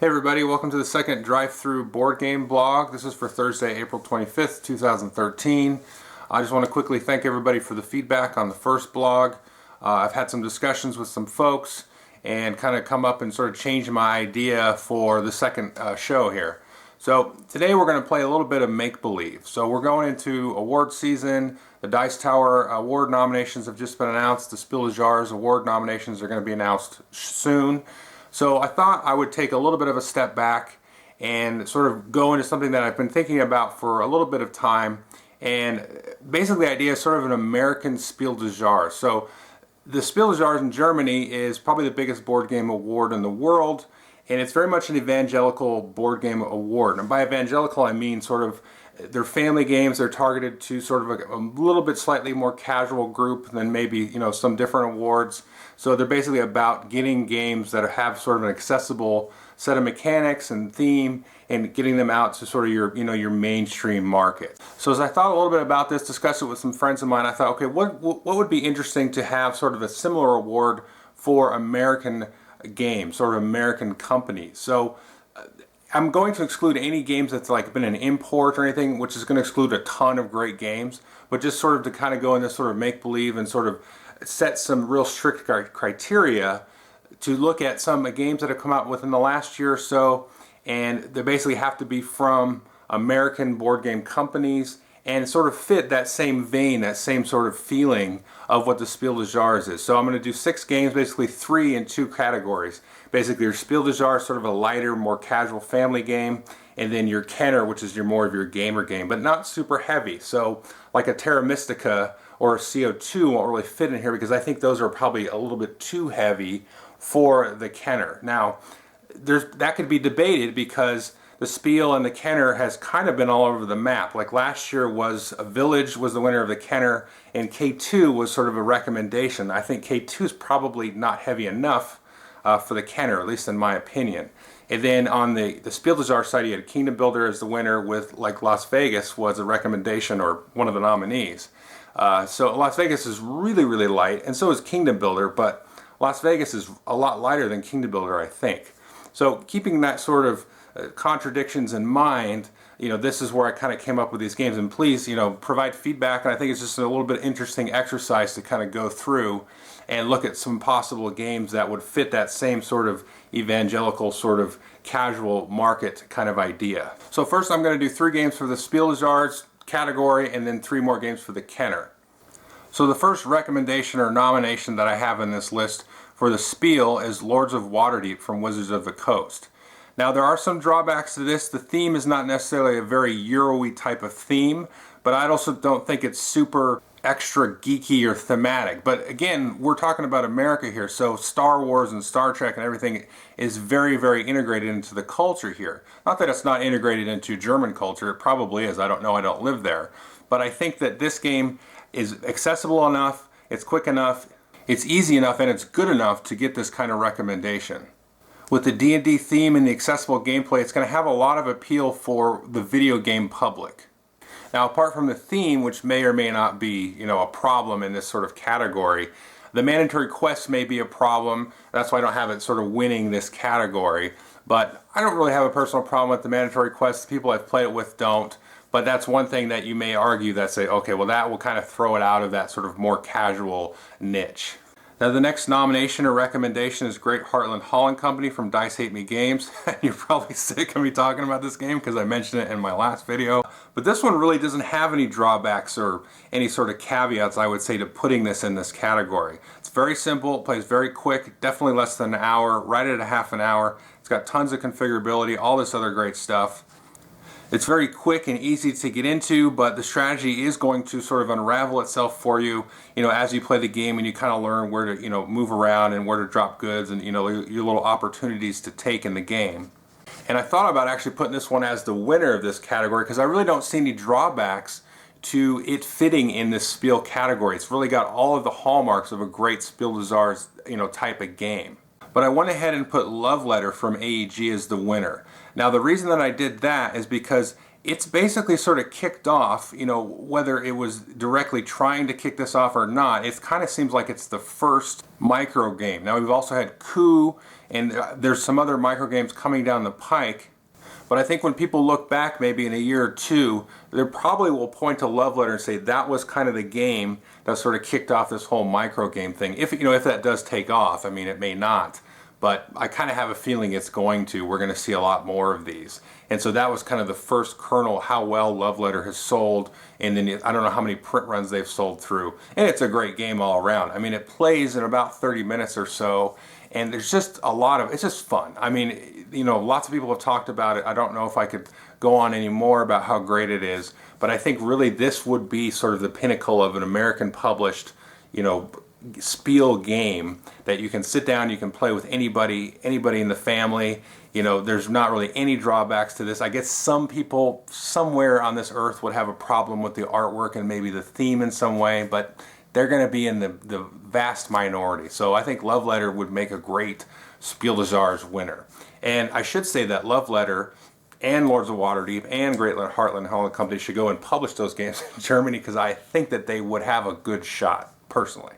Hey everybody, welcome to the second drive-through board game blog. This is for Thursday, April 25th, 2013. I just want to quickly thank everybody for the feedback on the first blog. I've had some discussions with some folks and kind of come up and sort of changed my idea for the second show here. So today we're going to play a little bit of make-believe. So we're going into award season. The Dice Tower award nominations have just been announced. The Spiel Jahres award nominations are going to be announced soon. So I thought I would take a little bit of a step back and sort of go into something that I've been thinking about for a little bit of time. And basically the idea is sort of an American Spiel des Jahres. So the Spiel des Jahres in Germany is probably the biggest board game award in the world. And it's very much an evangelical board game award. And by evangelical I mean sort of they're family games. They're targeted to sort of a little bit slightly more casual group than maybe some different awards. So they're basically about getting games that have sort of an accessible set of mechanics and theme and getting them out to sort of your mainstream market. So as I thought a little bit about this, discussed it with some friends of mine, I thought, okay, what would be interesting to have sort of a similar award for American games, sort of American companies. So I'm going to exclude any games that's like been an import or anything, which is going to exclude a ton of great games, but just sort of to kind of go in this sort of make-believe and sort of set some real strict criteria to look at some games that have come out within the last year or so, and they basically have to be from American board game companies and sort of fit that same vein, that same sort of feeling of what the Spiel des Jahres is. So I'm going to do 6 games, basically 3 in 2 categories. Basically your Spiel des Jahres, sort of a lighter, more casual family game, and then your Kenner, which is more of your gamer game, but not super heavy. So like a Terra Mystica or a CO2 won't really fit in here because I think those are probably a little bit too heavy for the Kenner. Now, that could be debated because the Spiel and the Kenner has kind of been all over the map. Like last year was a Village was the winner of the Kenner, and K2 was sort of a recommendation. I think K2 is probably not heavy enough for the Kenner, at least in my opinion. And then on the Spiel des Jahres side, you had Kingdom Builder as the winner, with like Las Vegas was a recommendation or one of the nominees. So Las Vegas is really, really light, and so is Kingdom Builder, but Las Vegas is a lot lighter than Kingdom Builder, I think. So keeping that sort of contradictions in mind, this is where I kind of came up with these games. And please, provide feedback. And I think it's just a little bit interesting exercise to kind of go through and look at some possible games that would fit that same sort of evangelical, sort of casual market kind of idea. So first I'm going to do 3 games for the Spiel des Jahres category and then 3 more games for the Kenner. So the first recommendation or nomination that I have in this list for the Spiel is Lords of Waterdeep from Wizards of the Coast. Now there are some drawbacks to this. The theme is not necessarily a very Euro-y type of theme, but I also don't think it's super extra geeky or thematic. But again, we're talking about America here, so Star Wars and Star Trek and everything is very, very integrated into the culture here. Not that it's not integrated into German culture, it probably is. I don't know, I don't live there. But I think that this game is accessible enough, it's quick enough, it's easy enough, and it's good enough to get this kind of recommendation. With the D&D theme and the accessible gameplay, it's going to have a lot of appeal for the video game public. Now, apart from the theme, which may or may not be, a problem in this sort of category, the mandatory quests may be a problem. That's why I don't have it sort of winning this category. But I don't really have a personal problem with the mandatory quests. The people I've played it with don't. But that's one thing that you may argue that say, okay, well that will kind of throw it out of that sort of more casual niche. Now the next nomination or recommendation is Great Heartland Holland Company from Dice Hate Me Games. You're probably sick of me talking about this game because I mentioned it in my last video. But this one really doesn't have any drawbacks or any sort of caveats, I would say, to putting this in this category. It's very simple, it plays very quick, definitely less than an hour, right at a half an hour. It's got tons of configurability, all this other great stuff. It's very quick and easy to get into, but the strategy is going to sort of unravel itself for you, as you play the game, and you kind of learn where to, move around and where to drop goods and, your little opportunities to take in the game. And I thought about actually putting this one as the winner of this category because I really don't see any drawbacks to it fitting in this Spiel category. It's really got all of the hallmarks of a great Spiel des Jahres, type of game. But I went ahead and put Love Letter from AEG as the winner. Now the reason that I did that is because it's basically sort of kicked off, whether it was directly trying to kick this off or not, it kind of seems like it's the first micro game. Now we've also had Coup and there's some other micro games coming down the pike. But I think when people look back maybe in a year or two, they probably will point to Love Letter and say that was kind of the game that sort of kicked off this whole micro game thing. If that does take off, I mean, it may not, but I kind of have a feeling it's going to. We're going to see a lot more of these. And so that was kind of the first kernel, how well Love Letter has sold, and then I don't know how many print runs they've sold through. And it's a great game all around. I mean, it plays in about 30 minutes or so, and there's just a lot of, it's just fun. I mean, lots of people have talked about it. I don't know if I could go on any more about how great it is, but I think really this would be sort of the pinnacle of an American published, Spiel game that you can sit down, you can play with anybody in the family. There's not really any drawbacks to this. I guess some people somewhere on this earth would have a problem with the artwork and maybe the theme in some way, but they're going to be in the vast minority. So I think Love Letter would make a great Spiel des Jahres winner. And I should say that Love Letter and Lords of Waterdeep and Heartland Holland Company should go and publish those games in Germany, because I think that they would have a good shot, personally.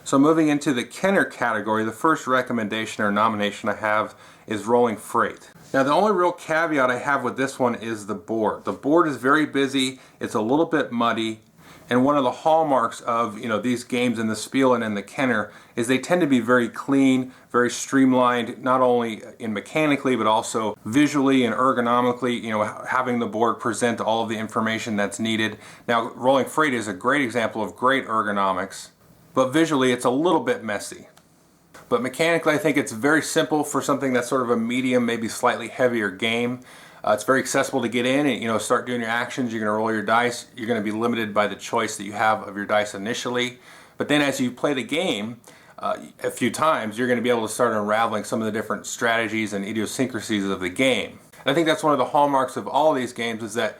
So moving into the Kenner category, the first recommendation or nomination I have is Rolling Freight. Now the only real caveat I have with this one is the board. The board is very busy, it's a little bit muddy, and one of the hallmarks of these games in the Spiel and in the Kenner is they tend to be very clean, very streamlined, not only in mechanically but also visually and ergonomically, having the board present all of the information that's needed. Now Rolling Freight is a great example of great ergonomics, but visually it's a little bit messy. But mechanically I think it's very simple for something that's sort of a medium, maybe slightly heavier game. It's very accessible to get in and start doing your actions. You're going to roll your dice. You're going to be limited by the choice that you have of your dice initially. But then as you play the game a few times, you're going to be able to start unraveling some of the different strategies and idiosyncrasies of the game. And I think that's one of the hallmarks of all these games, is that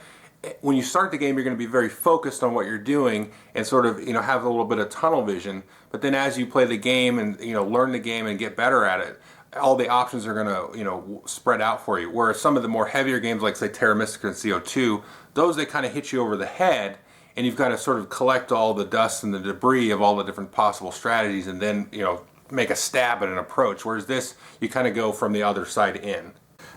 when you start the game, you're going to be very focused on what you're doing and sort of have a little bit of tunnel vision. But then as you play the game and learn the game and get better at it, all the options are going to spread out for you. Whereas some of the more heavier games, like say Terra Mystica and CO2, those they kind of hit you over the head, and you've got to sort of collect all the dust and the debris of all the different possible strategies, and then make a stab at an approach. Whereas this, you kind of go from the other side in.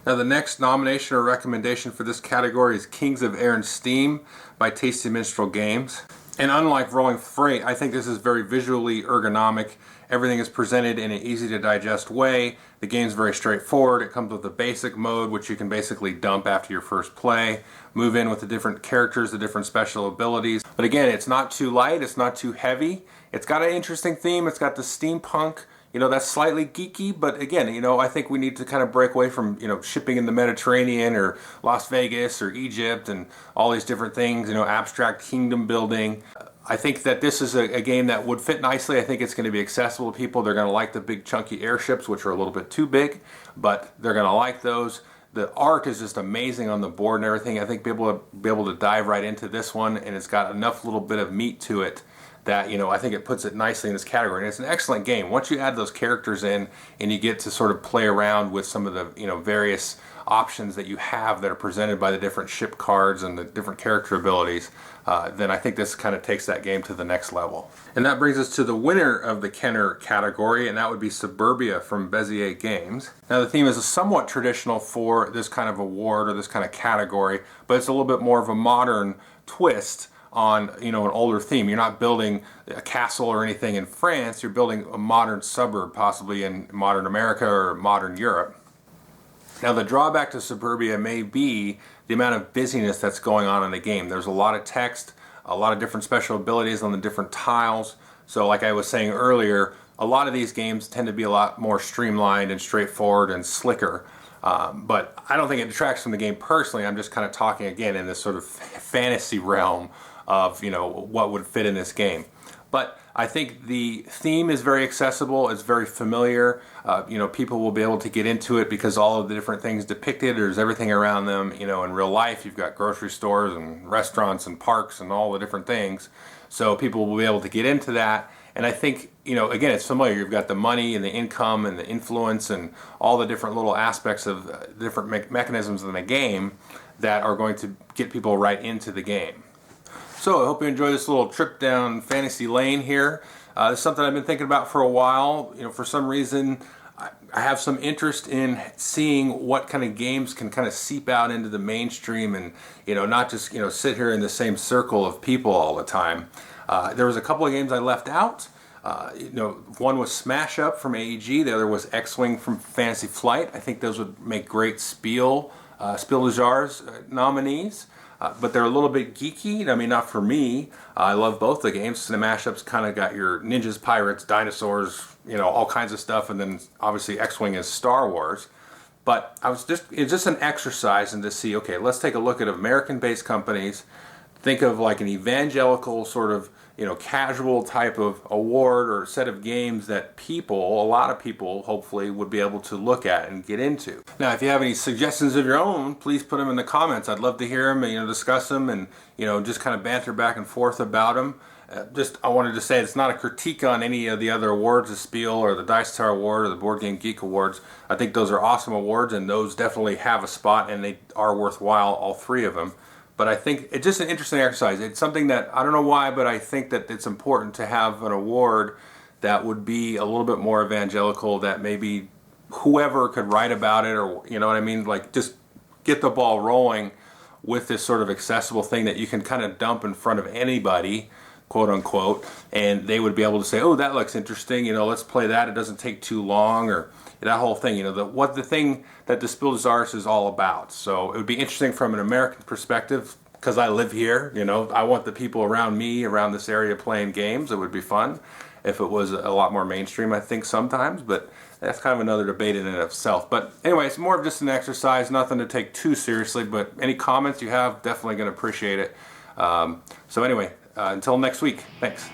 Now the next nomination or recommendation for this category is Kings of Air and Steam by Tasty Minstrel Games. And unlike Rolling Freight, I think this is very visually ergonomic. Everything is presented in an easy to digest way. The game's very straightforward. It comes with a basic mode, which you can basically dump after your first play. Move in with the different characters, the different special abilities. But again, it's not too light, it's not too heavy. It's got an interesting theme. It's got the steampunk, that's slightly geeky, but again, I think we need to kind of break away from, shipping in the Mediterranean or Las Vegas or Egypt and all these different things, abstract kingdom building. I think that this is a game that would fit nicely. I think it's going to be accessible to people. They're going to like the big chunky airships, which are a little bit too big, but they're going to like those. The art is just amazing on the board and everything. I think people will be able to dive right into this one, and it's got enough little bit of meat to it that I think it puts it nicely in this category. And it's an excellent game. Once you add those characters in and you get to sort of play around with some of the various options that you have that are presented by the different ship cards and the different character abilities, then I think this kind of takes that game to the next level. And that brings us to the winner of the Kenner category, and that would be Suburbia from Bezier Games. Now the theme is somewhat traditional for this kind of award or this kind of category, but it's a little bit more of a modern twist on an older theme. You're not building a castle or anything in France, you're building a modern suburb, possibly in modern America or modern Europe. Now the drawback to Suburbia may be the amount of busyness that's going on in the game. There's a lot of text, a lot of different special abilities on the different tiles. So like I was saying earlier, a lot of these games tend to be a lot more streamlined and straightforward and slicker. But I don't think it detracts from the game personally. I'm just kind of talking again in this sort of fantasy realm of what would fit in this game. But I think the theme is very accessible, it's very familiar, people will be able to get into it because all of the different things depicted, there's everything around them, in real life you've got grocery stores and restaurants and parks and all the different things, so people will be able to get into that. And I think, again, it's familiar. You've got the money and the income and the influence and all the different little aspects of different mechanisms in the game that are going to get people right into the game. So I hope you enjoy this little trip down fantasy lane here. It's something I've been thinking about for a while. For some reason, I have some interest in seeing what kind of games can kind of seep out into the mainstream and, not just, sit here in the same circle of people all the time. There was a couple of games I left out. One was Smash Up from AEG, the other was X-Wing from Fantasy Flight. I think those would make great Spiel Jahres nominees. But they're a little bit geeky. I mean, not for me. I love both the games. The mashups kind of got your ninjas, pirates, dinosaurs, all kinds of stuff, and then obviously X-Wing is Star Wars. But it's just an exercise and to see, okay, let's take a look at American-based companies. Think of like an evangelical sort of, casual type of award or set of games that a lot of people, hopefully, would be able to look at and get into. Now, if you have any suggestions of your own, please put them in the comments. I'd love to hear them and, discuss them and, just kind of banter back and forth about them. I wanted to say it's not a critique on any of the other awards, the Spiel or the Dice Tower Award or the Board Game Geek Awards. I think those are awesome awards and those definitely have a spot and they are worthwhile, all three of them. But I think it's just an interesting exercise. It's something that, I don't know why, but I think that it's important to have an award that would be a little bit more evangelical, that maybe whoever could write about it, or, you know what I mean? Like, just get the ball rolling with this sort of accessible thing that you can kind of dump in front of anybody, quote unquote, and they would be able to say, oh, that looks interesting, let's play that, it doesn't take too long, or that whole thing, the thing that the Spiel Jahres is all about. So it would be interesting from an American perspective, because I live here, I want the people around me, around this area playing games. It would be fun if it was a lot more mainstream, I think, sometimes, but that's kind of another debate in and of itself. But anyway, it's more of just an exercise, nothing to take too seriously, but any comments you have, definitely going to appreciate it. So anyway, until next week, thanks.